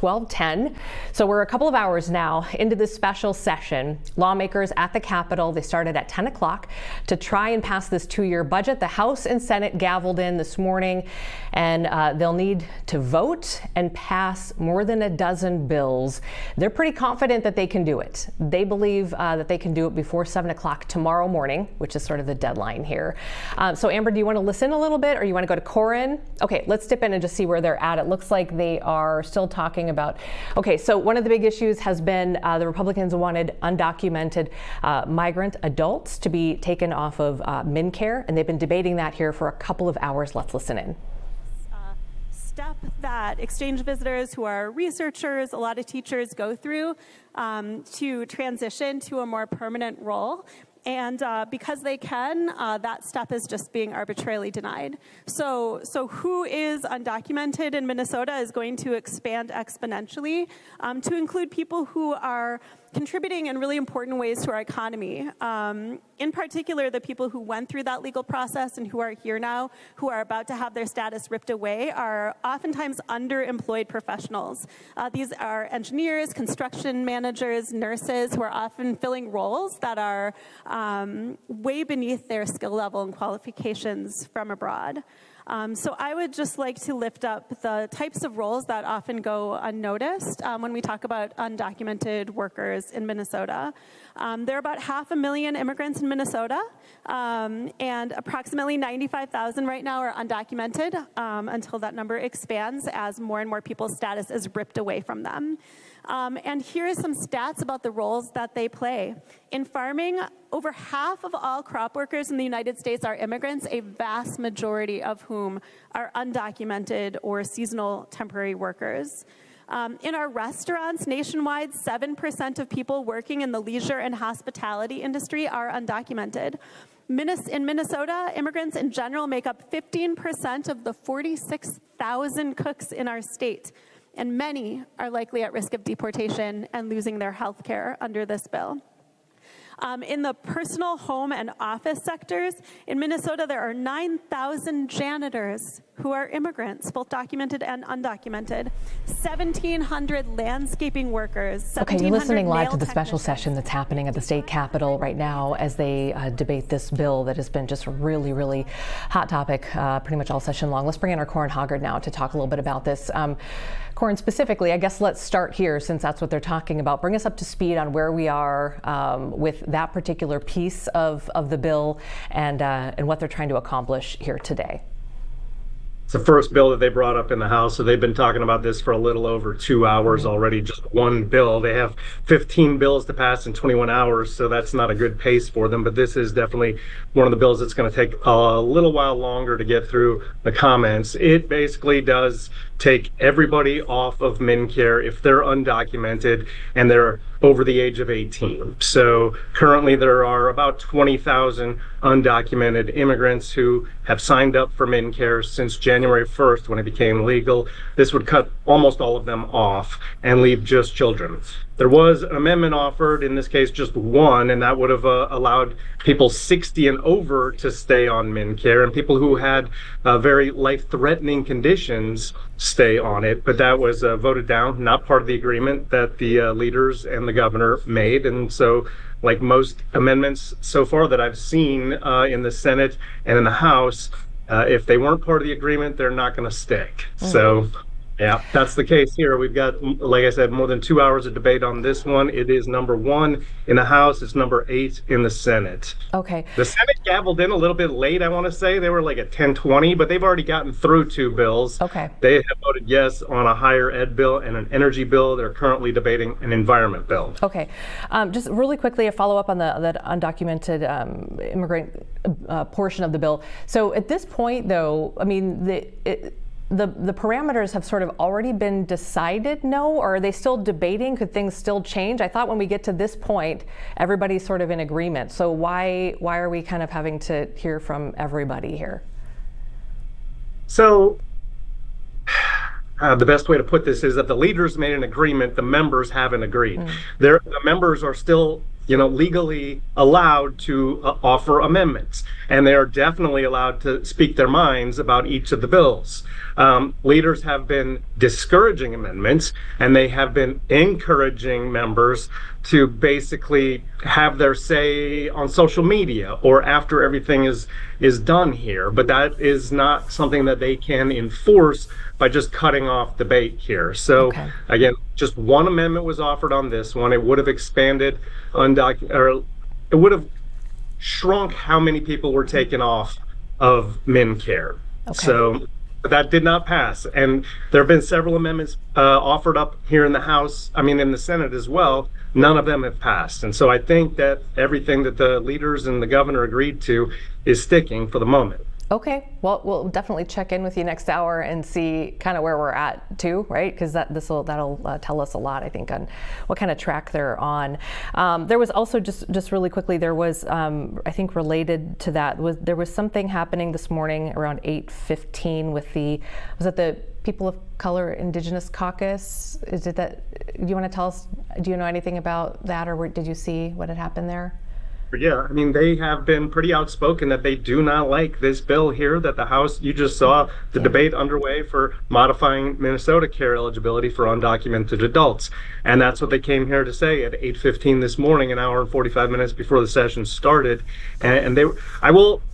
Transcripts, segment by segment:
12:10. So we're a couple of hours now into this special session. Lawmakers at the Capitol, they started at 10 o'clock to try and pass this two-year budget. The House and Senate gavelled in this morning, and they'll need to vote and pass more than a dozen bills. They're pretty confident that they can do it. They believe that they can do it before 7 o'clock tomorrow morning, which is sort of the deadline here. So Amber, do you want to listen a little bit, or you want to go to Corin? Okay, let's dip in and just see where they're at. It looks like they are still talking about, okay, so one of the big issues has been the Republicans wanted undocumented migrant adults to be taken off of MinCare, and they've been debating that here for a couple of hours. Let's listen in. Step that exchange visitors who are researchers, a lot of teachers go through to transition to a more permanent role. And because they can, that step is just being arbitrarily denied. So who is undocumented in Minnesota is going to expand exponentially to include people who are contributing in really important ways to our economy. In particular, the people who went through that legal process and who are here now, who are about to have their status ripped away, are oftentimes underemployed professionals. These are engineers, construction managers, nurses, who are often filling roles that are way beneath their skill level and qualifications from abroad. So I would just like to lift up the types of roles that often go unnoticed when we talk about undocumented workers in Minnesota. There are about 500,000 immigrants in Minnesota, and approximately 95,000 right now are undocumented until that number expands as more and more people's status is ripped away from them. And here are some stats about the roles that they play. In farming, over half of all crop workers in the United States are immigrants, a vast majority of whom are undocumented or seasonal temporary workers. In our restaurants nationwide, 7% of people working in the leisure and hospitality industry are undocumented. In Minnesota, immigrants in general make up 15% of the 46,000 cooks in our state, and many are likely at risk of deportation and losing their health care under this bill. In the personal, home, and office sectors, in Minnesota, there are 9,000 janitors who are immigrants, both documented and undocumented, 1,700 landscaping workers. Okay, you're listening live to the special session that's happening at the state capitol right now as they debate this bill that has been just a really, really hot topic pretty much all session long. Let's bring in our Corin Hoggard now to talk a little bit about this. Corin, specifically, I guess let's start here since that's what they're talking about. Bring us up to speed on where we are with that particular piece of the bill and what they're trying to accomplish here today. It's the first bill that they brought up in the House, so they've been talking about this for a little over 2 hours already, just one bill. They have 15 bills to pass in 21 hours, so that's not a good pace for them, but this is definitely one of the bills that's going to take a little while longer to get through the comments. It basically does take everybody off of MinCare if they're undocumented and they're over the age of 18. So currently there are about 20,000 undocumented immigrants who have signed up for MinCare since January 1st when it became legal. This would cut almost all of them off and leave just children. There was an amendment offered, in this case just one, and that would have allowed people 60 and over to stay on MinCare, and people who had very life-threatening conditions stay on it. But that was voted down, not part of the agreement that the leaders and the governor made. And so, like most amendments so far that I've seen in the Senate and in the House, if they weren't part of the agreement, they're not going to stick. So yeah, that's the case here. We've got, like I said, more than 2 hours of debate on this one. It is number 1 in the House. It's number 8 in the Senate. Okay. The Senate gavelled in a little bit late, I want to say. They were like at 10:20, but they've already gotten through 2 bills. Okay. They have voted yes on a higher ed bill and an energy bill. They're currently debating an environment bill. Okay. Just really quickly, a follow-up on that undocumented immigrant portion of the bill. So at this point, though, I mean, the parameters have sort of already been decided, no? Or are they still debating? Could things still change? I thought when we get to this point, everybody's sort of in agreement. So why are we kind of having to hear from everybody here? So the best way to put this is that the leaders made an agreement, the members haven't agreed. The members are still legally allowed to offer amendments, and they are definitely allowed to speak their minds about each of the bills. leaders have been discouraging amendments, and they have been encouraging members to basically have their say on social media or after everything is done here. But that is not something that they can enforce by just cutting off debate here. So again, just one amendment was offered on this one. It would have expanded or it would have shrunk how many people were taken off of MinCare. So that did not pass. And there have been several amendments offered up here in the House, in the Senate as well. None of them have passed. And so I think that everything that the leaders and the governor agreed to is sticking for the moment. Okay, well, we'll definitely check in with you next hour and see kind of where we're at too, right? Because that'll tell us a lot, I think, on what kind of track they're on. There was also just really quickly, there was I think related to that there was something happening this morning around 8:15 with was it the People of Color Indigenous Caucus? Is it that? Do you want to tell us? Do you know anything about that, or did you see what had happened there? Yeah, they have been pretty outspoken that they do not like this bill here, that the House, you just saw the debate underway for modifying Minnesota care eligibility for undocumented adults. And that's what they came here to say at 8:15 this morning, an hour and 45 minutes before the session started. And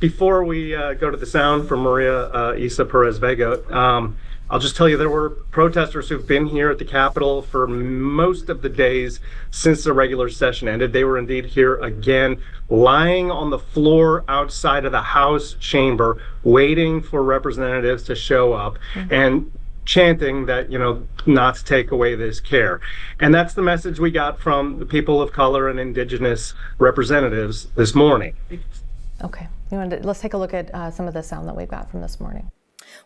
before we go to the sound from Maria Isa Perez Vega, I'll just tell you there were protesters who've been here at the Capitol for most of the days since the regular session ended. They were indeed here again, lying on the floor outside of the House chamber, waiting for representatives to show up and chanting that, not to take away this care. And that's the message we got from the people of color and indigenous representatives this morning. Okay, let's take a look at some of the sound that we've got from this morning.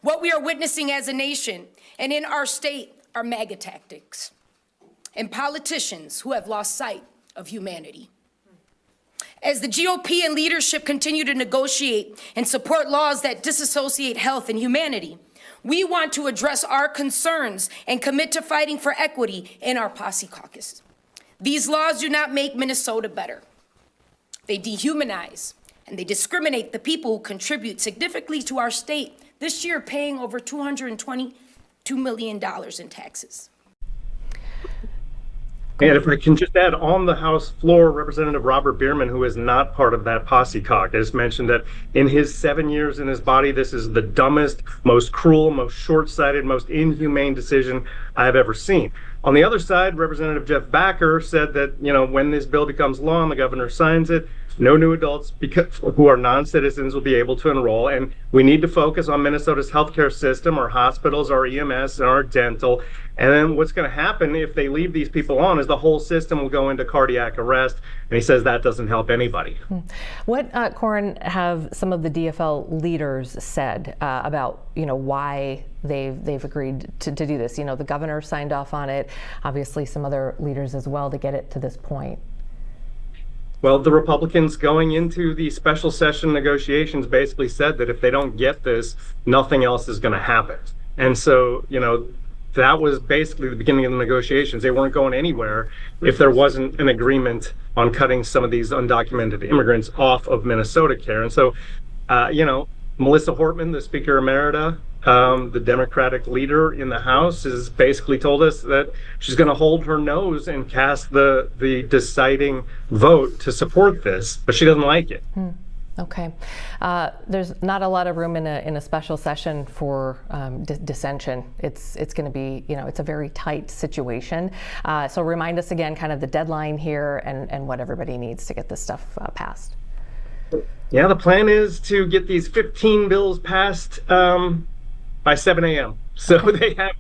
What we are witnessing as a nation and in our state are MAGA tactics and politicians who have lost sight of humanity. As the GOP and leadership continue to negotiate and support laws that disassociate health and humanity, we want to address our concerns and commit to fighting for equity in our Posse Caucus. These laws do not make Minnesota better. They dehumanize and they discriminate the people who contribute significantly to our state, this year paying over $222 million in taxes. And if I can just add, on the House floor, Representative Robert Bierman, who is not part of that Posse Caucus, mentioned that in his 7 years in his body, this is the dumbest, most cruel, most short-sighted, most inhumane decision I've ever seen. On the other side, Representative Jeff Backer said that, when this bill becomes law and the governor signs it, no new adults who are non-citizens will be able to enroll, and we need to focus on Minnesota's healthcare system, our hospitals, our EMS, and our dental. And then what's going to happen if they leave these people on is the whole system will go into cardiac arrest, and he says that doesn't help anybody. What, Corin, have some of the DFL leaders said about why they've agreed to do this? The governor signed off on it, obviously some other leaders as well, to get it to this point. Well, the Republicans going into the special session negotiations basically said that if they don't get this, nothing else is going to happen. And so, that was basically the beginning of the negotiations. They weren't going anywhere if there wasn't an agreement on cutting some of these undocumented immigrants off of Minnesota care. And so, Melissa Hortman, the Speaker Emerita, the Democratic leader in the House, has basically told us that she's going to hold her nose and cast the deciding vote to support this, but she doesn't like it. Okay. There's not a lot of room in a special session for dissension. It's going to be, it's a very tight situation. So remind us again, kind of the deadline here and what everybody needs to get this stuff passed. Yeah, the plan is to get these 15 bills passed by 7 a.m. So they have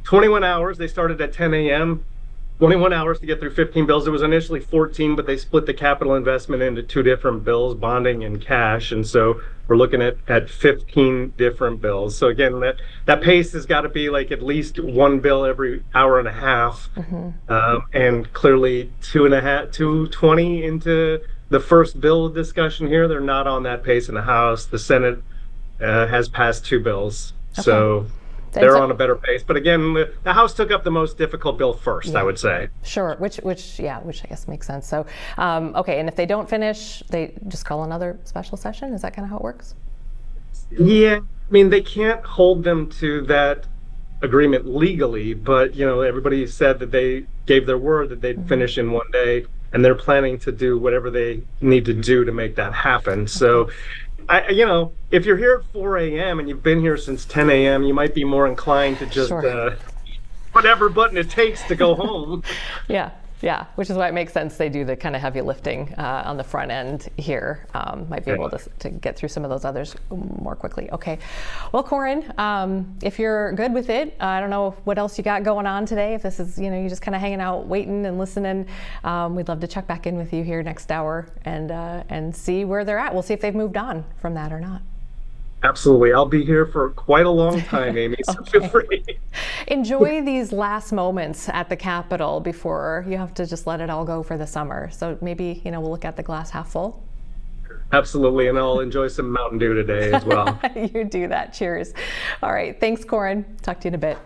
21 hours. They started at 10 a.m. 21 hours to get through 15 bills. It was initially 14, but they split the capital investment into two different bills, bonding and cash. And so we're looking at 15 different bills. So again, that pace has got to be like at least one bill every hour and a half. And clearly 220 into the first bill discussion here. They're not on that pace in the House. The Senate has passed two bills. So they're on a better pace. But again, the House took up the most difficult bill first, I would say. Sure, which I guess makes sense. So, okay, and if they don't finish, they just call another special session? Is that kind of how it works? Yeah, mean, they can't hold them to that agreement legally, but everybody said that they gave their word that they'd finish in one day, and they're planning to do whatever they need to do to make that happen. So, if you're here at 4 a.m. and you've been here since 10 a.m., you might be more inclined to just whatever button it takes to go home. Yeah, which is why it makes sense they do the kind of heavy lifting on the front end here. Might be able to get through some of those others more quickly. Okay, well, Corin, if you're good with it, I don't know what else you got going on today. If this is, you're just kind of hanging out, waiting and listening, we'd love to check back in with you here next hour and see where they're at. We'll see if they've moved on from that or not. Absolutely. I'll be here for quite a long time, Amy, so feel free. Enjoy these last moments at the Capitol before you have to just let it all go for the summer. So maybe, we'll look at the glass half full. Absolutely, and I'll enjoy some Mountain Dew today as well. You do that. Cheers. All right. Thanks, Corin. Talk to you in a bit.